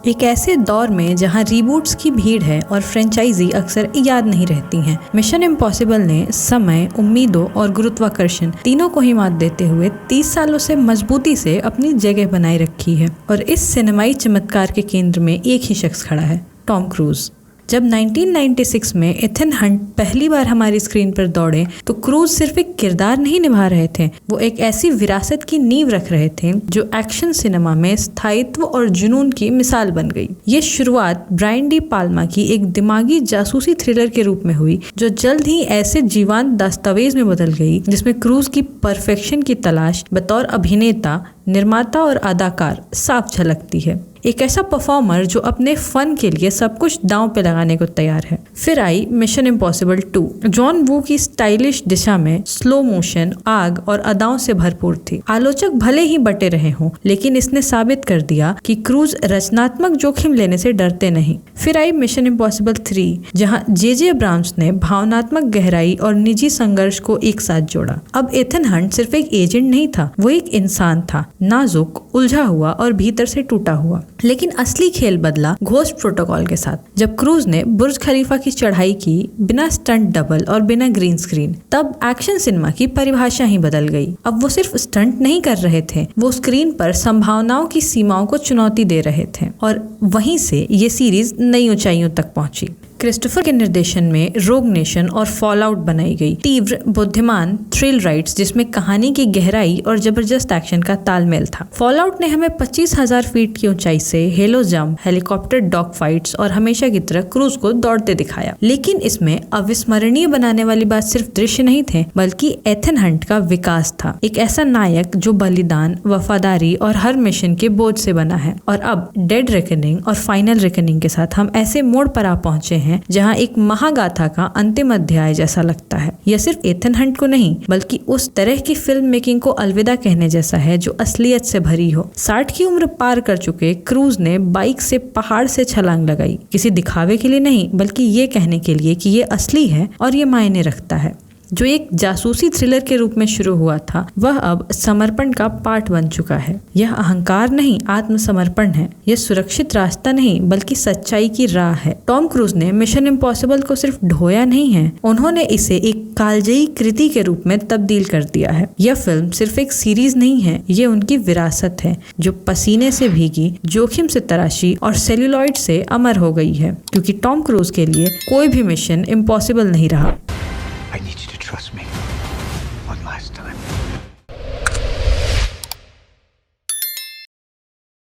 एक ऐसे दौर में जहां रीबूट्स की भीड़ है और फ्रेंचाइजी अक्सर याद नहीं रहती हैं, मिशन इम्पॉसिबल ने समय, उम्मीदों और गुरुत्वाकर्षण तीनों को ही मात देते हुए 30 सालों से मजबूती से अपनी जगह बनाए रखी है। और इस सिनेमाई चमत्कार के केंद्र में एक ही शख्स खड़ा है, टॉम क्रूज। जब 1996 में एथन हंट पहली बार हमारी स्क्रीन पर दौड़े तो क्रूज सिर्फ एक किरदार नहीं निभा रहे थे, वो एक ऐसी विरासत की नींव रख रहे थे जो एक्शन सिनेमा में स्थायित्व और जुनून की मिसाल बन गई। ये शुरुआत ब्रायन डी पाल्मा की एक दिमागी जासूसी थ्रिलर के रूप में हुई जो जल्द ही ऐसे जीवंत दस्तावेज में बदल गई जिसमें क्रूज की परफेक्शन की तलाश बतौर अभिनेता, निर्माता और अदाकार साफ झलकती है। एक ऐसा परफॉर्मर जो अपने फन के लिए सब कुछ दांव पे लगाने को तैयार है। फिर आई मिशन इम्पॉसिबल 2। जॉन वू की स्टाइलिश दिशा में स्लो मोशन, आग और अदाओं से भरपूर थी। आलोचक भले ही बटे रहे हों, लेकिन इसने साबित कर दिया कि क्रूज रचनात्मक जोखिम लेने से डरते नहीं। फिर आई मिशन इम्पॉसिबल 3, जहां जे अब्राम्स ने भावनात्मक गहराई और निजी संघर्ष को एक साथ जोड़ा। अब एथन हंट सिर्फ एक एजेंट नहीं था, वो एक इंसान था, नाजुक, उलझा हुआ और भीतर से टूटा हुआ। लेकिन असली खेल बदला घोस्ट प्रोटोकॉल के साथ, जब क्रूज ने बुर्ज खलीफा की चढ़ाई की बिना स्टंट डबल और बिना ग्रीन स्क्रीन। तब एक्शन सिनेमा की परिभाषा ही बदल गई। अब वो सिर्फ स्टंट नहीं कर रहे थे, वो स्क्रीन पर संभावनाओं की सीमाओं को चुनौती दे रहे थे। और वहीं से ये सीरीज नई ऊंचाइयों तक पहुंची। क्रिस्टोफर के निर्देशन में रोग नेशन और फॉलआउट बनाई गई तीव्र, बुद्धिमान थ्रिल राइड्स जिसमें कहानी की गहराई और जबरदस्त एक्शन का तालमेल था। फॉलआउट ने हमें 25,000 फीट की ऊंचाई से hello jump, helicopter dog fights और हमेशा की तरह क्रूज को दौड़ते दिखाया। लेकिन इसमें अविस्मरणीय बनाने वाली बात सिर्फ दृश्य नहीं थे, बल्कि एथन हंट का विकास था। एक ऐसा नायक जो बलिदान, वफादारी और हर मिशन के बोझ से बना है। और अब डेड रेकनिंग और फाइनल रेकनिंग के साथ हम ऐसे मोड़ पर आ पहुंचे हैं जहां एक महागाथा का अंतिम अध्याय जैसा लगता है। यह सिर्फ एथन हंट को नहीं, बल्कि उस तरह की फिल्म मेकिंग को अलविदा कहने जैसा है जो असलियत से भरी हो। 60 की उम्र पार कर चुके क्रूज ने बाइक से पहाड़ से छलांग लगाई, किसी दिखावे के लिए नहीं, बल्कि ये कहने के लिए कि ये असली है और ये मायने रखता है। जो एक जासूसी थ्रिलर के रूप में शुरू हुआ था, वह अब समर्पण का पार्ट बन चुका है। यह अहंकार नहीं, आत्मसमर्पण है। यह सुरक्षित रास्ता नहीं, बल्कि सच्चाई की राह है। टॉम क्रूज ने मिशन इम्पॉसिबल को सिर्फ ढोया नहीं है, उन्होंने इसे एक कालजयी कृति के रूप में तब्दील कर दिया है। यह फिल्म सिर्फ एक सीरीज नहीं है, ये उनकी विरासत है जो पसीने से भीगी, जोखिम से तराशी और सेल्यूलॉइड से अमर हो गई है। क्योंकि टॉम क्रूज के लिए कोई भी मिशन इम्पॉसिबल नहीं रहा। I need you to trust me one last time.